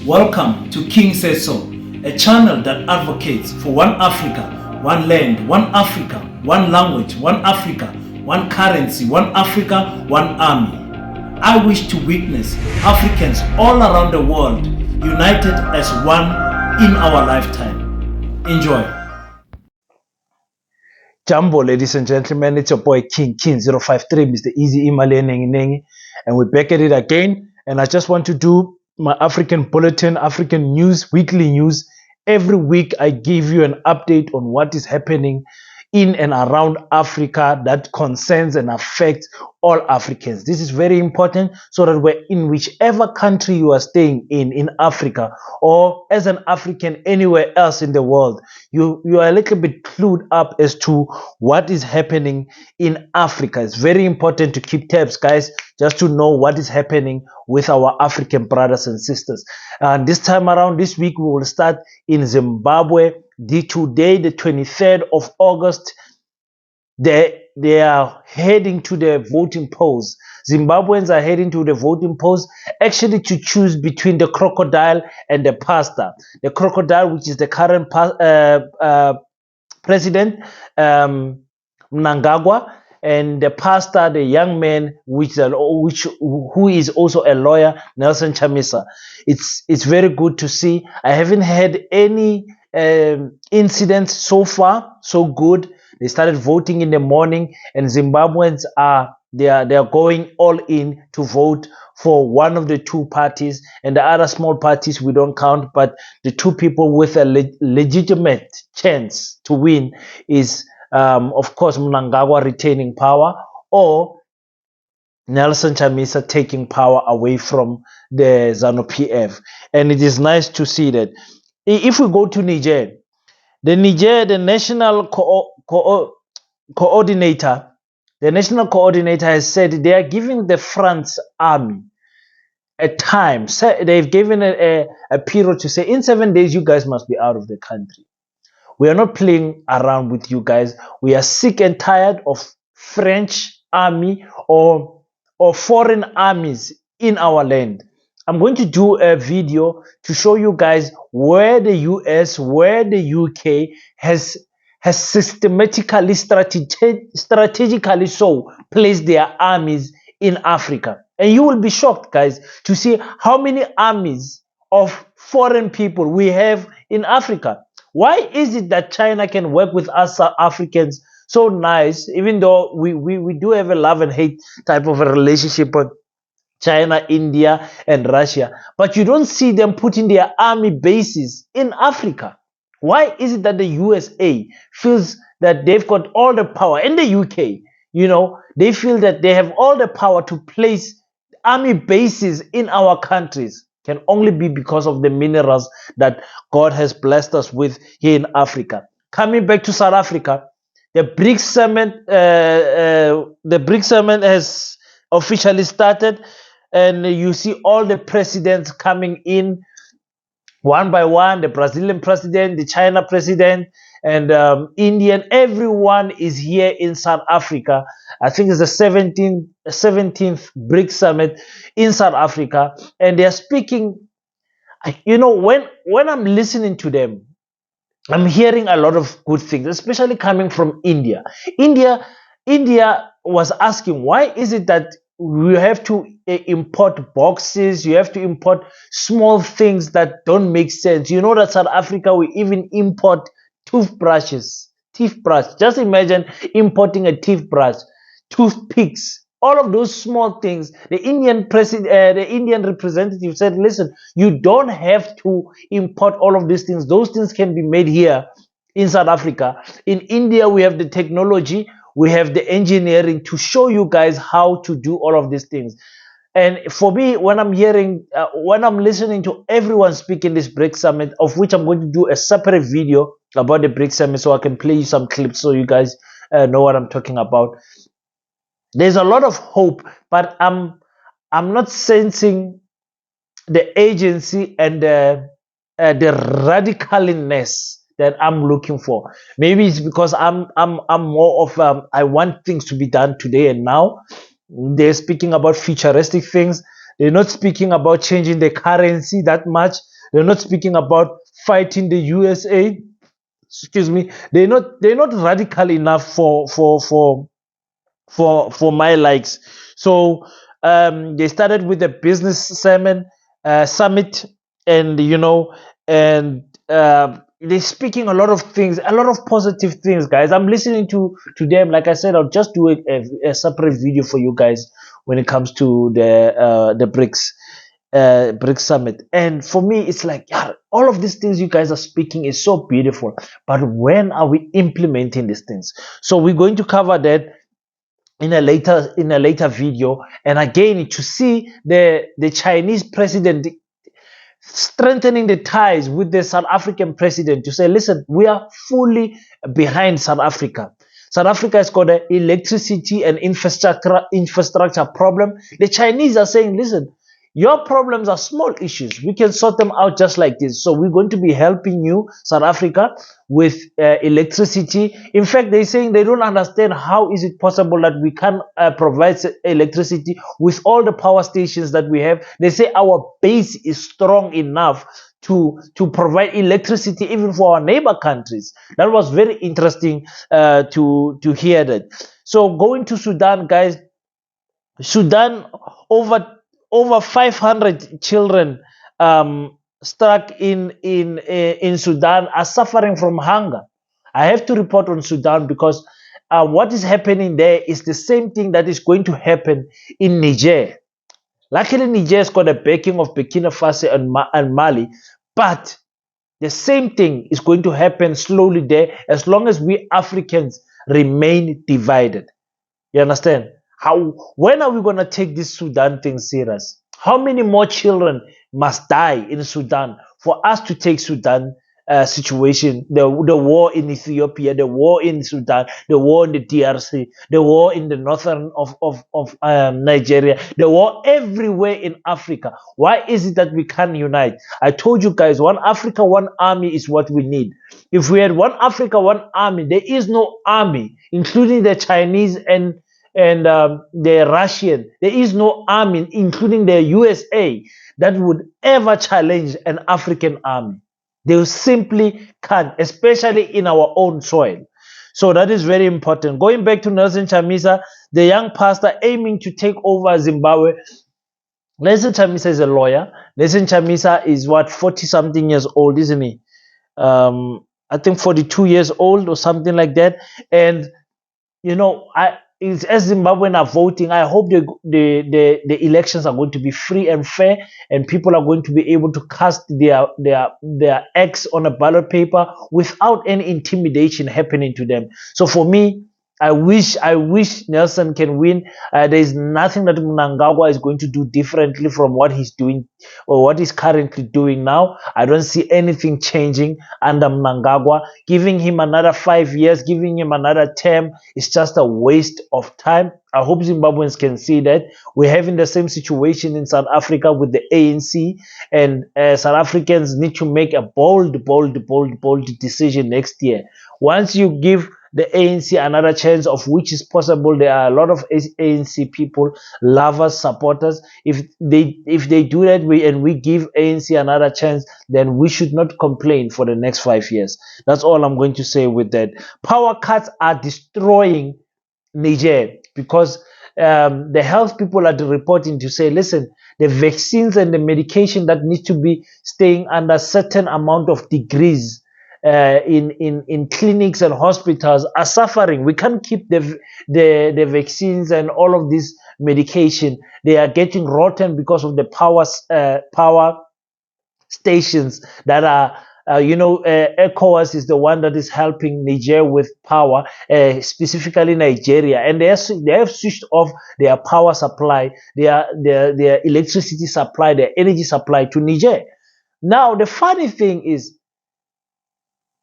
Welcome to King Says So, a channel that advocates for one Africa, one land, one Africa, one language, one Africa, one currency, one Africa, one army. I wish to witness Africans all around the world united as one in our lifetime. Enjoy. Jumbo, ladies and gentlemen, it's your boy King 053, Mr. Easy Imale Nengi Nengi, and we're back at it again. And I just want to do my African bulletin, African news, weekly news. Every week I give you an update on what is happening in and around Africa that concerns and affects all Africans. This is very important so that we're in whichever country you are staying in Africa, or as an African anywhere else in the world, you are a little bit clued up as to what is happening in Africa. It's very important to keep tabs, guys, just to know what is happening with our African brothers and sisters. And this time around, this week, we will start in Zimbabwe. Today, the 23rd of August, they are heading to the voting polls. Zimbabweans are heading to the voting polls actually to choose between the crocodile and the pastor. The crocodile, which is the current president, Mnangagwa, and the pastor, the young man, who is also a lawyer, Nelson Chamisa. It's very good to see. I haven't had any incidents so far. So good. They started voting in the morning, and Zimbabweans are going all in to vote for one of the two parties, and the other small parties we don't count, but the two people with a legitimate chance to win is of course Mnangagwa retaining power, or Nelson Chamisa taking power away from the ZANU-PF. And it is nice to see that. If we go to Niger, the national coordinator has said they are giving the France army a time. They've given a period to say, in 7 days, you guys must be out of the country. We are not playing around with you guys. We are sick and tired of French army or foreign armies in our land. I'm going to do a video to show you guys where the US, where the UK has systematically, strategically so placed their armies in Africa. And you will be shocked, guys, to see how many armies of foreign people we have in Africa. Why is it that China can work with us Africans so nice, even though we do have a love and hate type of a relationship with China, India, and Russia, but you don't see them putting their army bases in Africa? Why is it that the USA feels that they've got all the power, and the UK, they feel that they have all the power to place army bases in our countries? Can only be because of the minerals that God has blessed us with here in Africa. Coming back to South Africa, the BRICS summit has officially started, and you see all the presidents coming in one by one, the Brazilian president, the China president, and Indian. Everyone is here in South Africa. I think it's the 17th BRICS summit in South Africa, and they are speaking. When I'm listening to them, I'm hearing a lot of good things, especially coming from India. India was asking, why is it that you have to import boxes, you have to import small things that don't make sense? You know that South Africa, we even import toothbrush. Just imagine importing a toothbrush, toothpicks, all of those small things. The Indian representative said, listen, you don't have to import all of these things. Those things can be made here in South Africa. In India, we have the technology, we have the engineering to show you guys how to do all of these things. And for me, when I'm listening to everyone speak in this BRICS summit, of which I'm going to do a separate video about the BRICS summit, so I can play you some clips so you guys know what I'm talking about. There's a lot of hope, but I'm not sensing the agency and the radicalness that I'm looking for. Maybe it's because I'm more of I want things to be done today and now. They're speaking about futuristic things. They're not speaking about changing the currency that much. They're not speaking about fighting the USA. Excuse me. They're not radical enough for my likes. So they started with a business summit, and and they're speaking a lot of things, a lot of positive things, guys. I'm listening to them. Like I said, I'll just do a separate video for you guys when it comes to the BRICS summit. And for me, it's like, yeah, all of these things you guys are speaking is so beautiful, but when are we implementing these things? So we're going to cover that in a later video. And again, to see the Chinese president strengthening the ties with the South African president to say, listen, we are fully behind South Africa. South Africa has got an electricity and infrastructure problem. The Chinese are saying, listen, your problems are small issues. We can sort them out just like this. So we're going to be helping you, South Africa, with electricity. In fact, they're saying they don't understand how is it possible that we can provide electricity with all the power stations that we have. They say our base is strong enough to provide electricity even for our neighbor countries. That was very interesting to hear that. So going to Sudan, guys. Sudan, over 500 children stuck in Sudan are suffering from hunger. I have to report on Sudan because what is happening there is the same thing that is going to happen in Niger. Luckily, Niger has got a backing of Burkina Faso and Mali, but the same thing is going to happen slowly there as long as we Africans remain divided. You understand? When are we going to take this Sudan thing serious? How many more children must die in Sudan for us to take Sudan situation, the war in Ethiopia, the war in Sudan, the war in the DRC, the war in the northern of Nigeria, the war everywhere in Africa? Why is it that we can't unite? I told you guys, one Africa, one army is what we need. If we had one Africa, one army, there is no army, including the Chinese and the Russian. There is no army, including the USA, that would ever challenge an African army. They simply can't, especially in our own soil. So that is very important. Going back to Nelson Chamisa, the young pastor aiming to take over Zimbabwe. Nelson Chamisa is a lawyer. Nelson Chamisa is what, 40 something years old, isn't he? I think 42 years old or something like that. And as Zimbabweans are voting, I hope the elections are going to be free and fair, and people are going to be able to cast their X on a ballot paper without any intimidation happening to them. So for me, I wish Nelson can win. There is nothing that Mnangagwa is going to do differently from what he's doing or what he's currently doing now. I don't see anything changing under Mnangagwa. Giving him another 5 years, giving him another term is just a waste of time. I hope Zimbabweans can see that. We're having the same situation in South Africa with the ANC, and South Africans need to make a bold decision next year. Once you give the ANC another chance, of which is possible, there are a lot of ANC people, lovers, supporters. If they do that, we give ANC another chance, then we should not complain for the next 5 years. That's all I'm going to say with that. Power cuts are destroying Niger because the health people are reporting to say, listen, the vaccines and the medication that need to be staying under certain amount of degrees in clinics and hospitals are suffering. We can't keep the vaccines and all of this medication. They are getting rotten because of the power stations that are Eowas is the one that is helping Niger with power, specifically Nigeria, and they have switched off their power supply, their electricity supply, their energy supply to Niger. Now the funny thing is,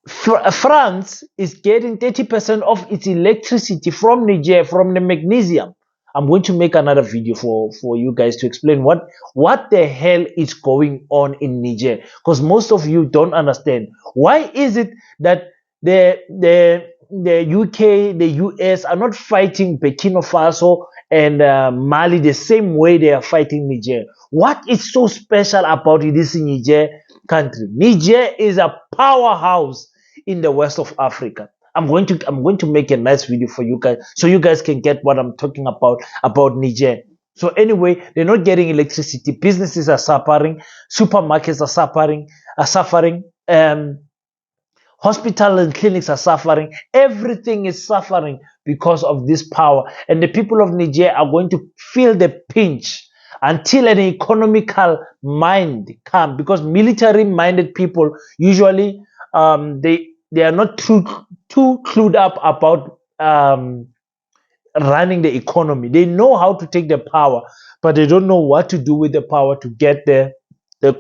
France is getting 30% of its electricity from Niger, from the magnesium. I'm going to make another video for you guys to explain what the hell is going on in Niger, because most of you don't understand. Why is it that the UK, the US are not fighting Burkina Faso and Mali the same way they are fighting Niger? What is so special about this Niger country? Niger is a powerhouse in the west of Africa. I'm going to make a nice video for you guys so you guys can get what I'm talking about Niger. So anyway, they're not getting electricity. Businesses are suffering. Supermarkets are suffering. Hospitals and clinics are suffering. Everything is suffering because of this power. And the people of Niger are going to feel the pinch until an economical mind comes. Because military-minded people usually they are not too clued up about running the economy. They know how to take the power, but they don't know what to do with the power to get the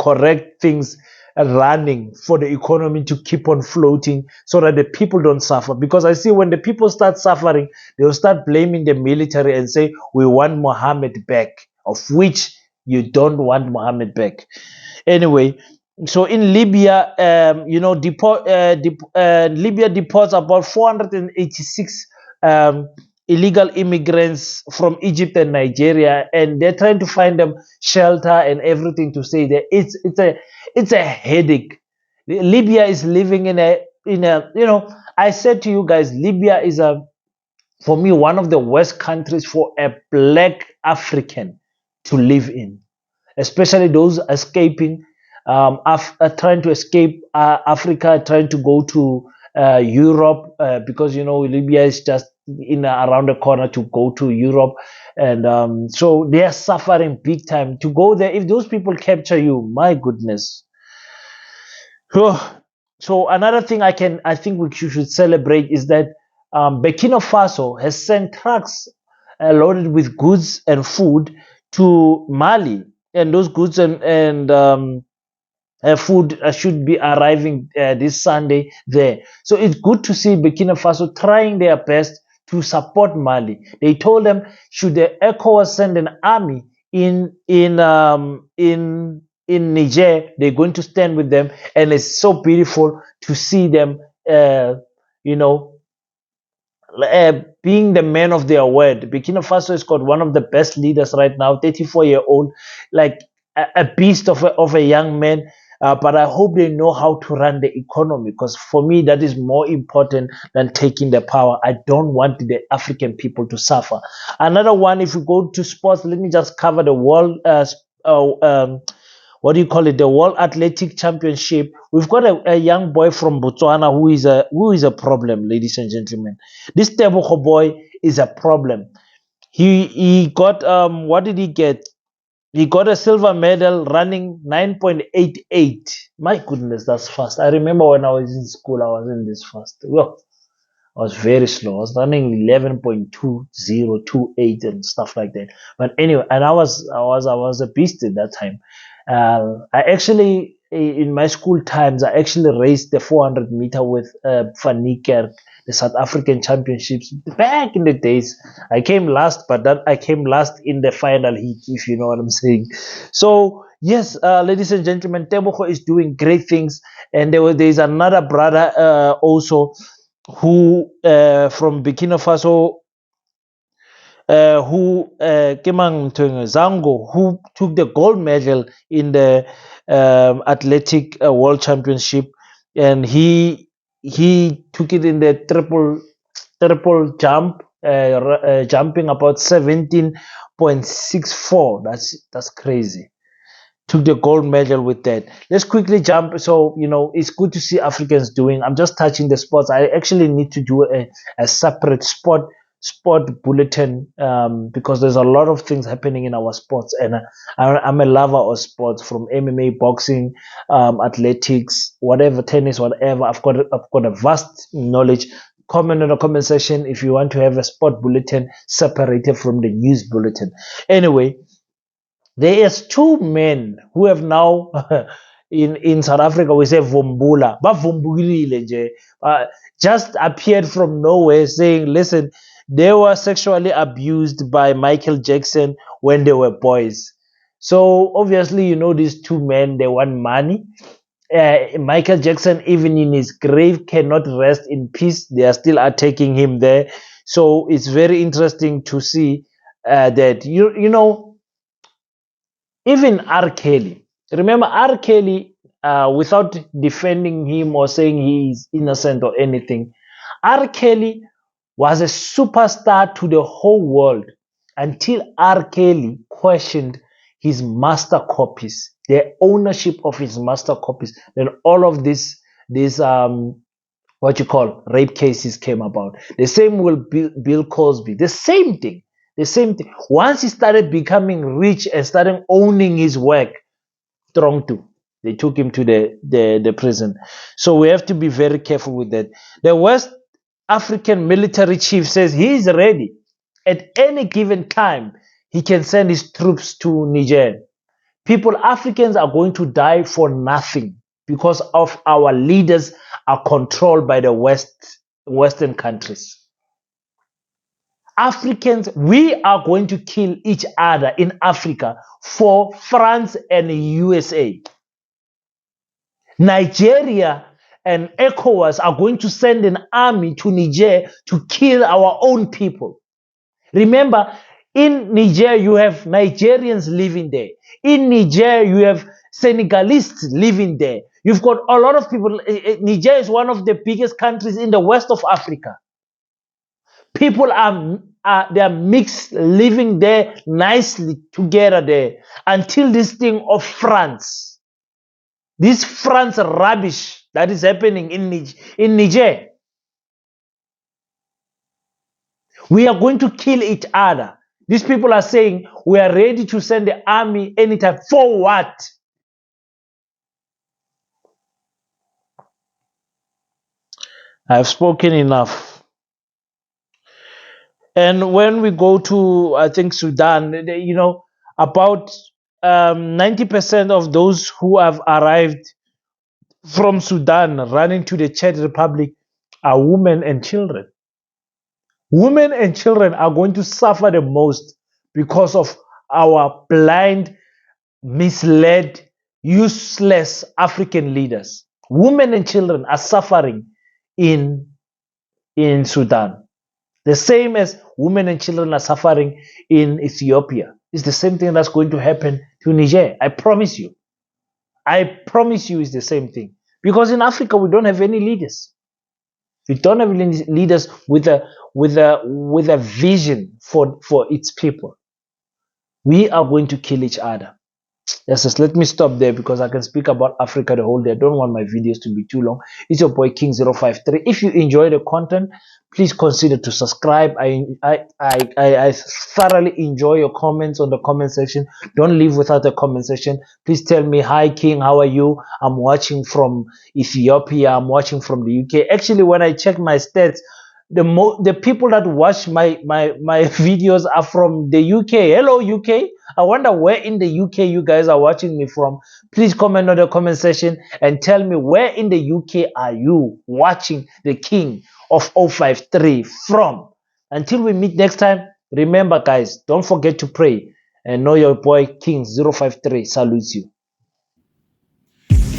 correct things running for the economy to keep on floating so that the people don't suffer. Because I see when the people start suffering, they'll start blaming the military and say, we want Mohammed back, of which you don't want Mohammed back. Anyway, so in Libya, Libya deports about 486 illegal immigrants from Egypt and Nigeria, and they're trying to find them shelter and everything to say that it's a headache. Libya is living in a. I said to you guys, Libya is for me one of the worst countries for a black African to live in, especially those escaping, trying to escape Africa, trying to go to Europe, because Libya is just in around the corner to go to Europe, and so they are suffering big time to go there. If those people capture you, my goodness. So another thing I think we should celebrate is that Burkina Faso has sent trucks loaded with goods and food to Mali, and those goods and food should be arriving this Sunday there. So it's good to see Burkina Faso trying their best to support Mali. They told them should the Ecowas send an army in Niger, they're going to stand with them, and it's so beautiful to see them, you know, being the man of their word. Burkina Faso has got one of the best leaders right now, 34-year-old, like a beast of a young man. But I hope they know how to run the economy, because for me, that is more important than taking the power. I don't want the African people to suffer. Another one, if we go to sports, let me just cover the world. What do you call it? The World Athletic Championship. We've got a young boy from Botswana who is a problem, ladies and gentlemen. This Tebogo boy is a problem. He got what did he get? He got a silver medal running 9.88. My goodness, that's fast. I remember when I was in school, I wasn't this fast. Well, I was very slow. I was running 11.2028 and stuff like that. But anyway, and I was a beast at that time. I actually, in my school times, I actually raced the 400 meter with Van Niekerk, the South African Championships back in the days. I came last, but then I came last in the final heat, if you know what I'm saying. So yes, ladies and gentlemen, Tebogo is doing great things, and there's another brother also who from Burkina Faso, who Kemang Zango, who took the gold medal in the athletic world championship, and he took it in the triple jump, jumping about 17.64. That's crazy. Took the gold medal with that. Let's quickly jump. So it's good to see Africans doing. I'm just touching the sports. I actually need to do a separate sport bulletin, because there's a lot of things happening in our sports, and I'm a lover of sports, from MMA, boxing, athletics, whatever, tennis, whatever. I've got a vast knowledge. Comment in the comment section if you want to have a sport bulletin separated from the news bulletin. Anyway, there is two men who have now in South Africa, we say vumbula, but vumbulile nje, just appeared from nowhere saying, listen, they were sexually abused by Michael Jackson when they were boys. So obviously, these two men, they want money. Michael Jackson, even in his grave, cannot rest in peace. They are still attacking him there. So it's very interesting to see that you know Even R. Kelly. Remember R. Kelly, without defending him or saying he is innocent or anything, R. Kelly was a superstar to the whole world until R. Kelly questioned his master copies, the ownership of his master copies. Then all of this what you call rape cases came about. The same will Bill Cosby. The same thing. The same thing. Once he started becoming rich and started owning his work, strong too. They took him to the prison. So we have to be very careful with that. The West African military chief says he is ready. At any given time, he can send his troops to Niger. People, Africans are going to die for nothing because of our leaders are controlled by the Western countries. Africans, we are going to kill each other in Africa for France and USA. Nigeria and Eowas are going to send an army to Niger to kill our own people. Remember, in Niger, you have Nigerians living there. In Niger, you have Senegalese living there. You've got a lot of people. Niger is one of the biggest countries in the west of Africa. People they are mixed, living there nicely together there until this thing of France. This France rubbish that is happening in Niger. We are going to kill each other. These people are saying we are ready to send the army anytime. For what? I have spoken enough. And when we go to, I think, Sudan, about 90% of those who have arrived from Sudan running to the Czech Republic are women and children. Women and children are going to suffer the most because of our blind, misled, useless African leaders. Women and children are suffering in Sudan. The same as women and children are suffering in Ethiopia. It's the same thing that's going to happen to Niger. I promise you. I promise you it's the same thing. Because in Africa, we don't have any leaders. We don't have any leaders with a vision for its people. We are going to kill each other. Yes, just let me stop there because I can speak about Africa the whole day. I don't want my videos to be too long. It's your boy King053. If you enjoy the content, please consider to subscribe. I thoroughly enjoy your comments on the comment section. Don't leave without a comment section. Please tell me, hi King, how are you? I'm watching from Ethiopia. I'm watching from the UK. Actually, when I check my stats, the people that watch my videos are from the UK. Hello UK. I wonder where in the UK you guys are watching me from. Please comment on the comment section and tell me where in the UK are you watching the King of 053 from. Until we meet next time, remember guys, don't forget to pray and know your boy King053 salutes you.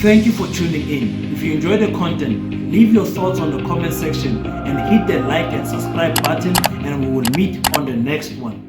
Thank you for tuning in. If you enjoyed the content, leave your thoughts on the comment section and hit the like and subscribe button, and we will meet on the next one.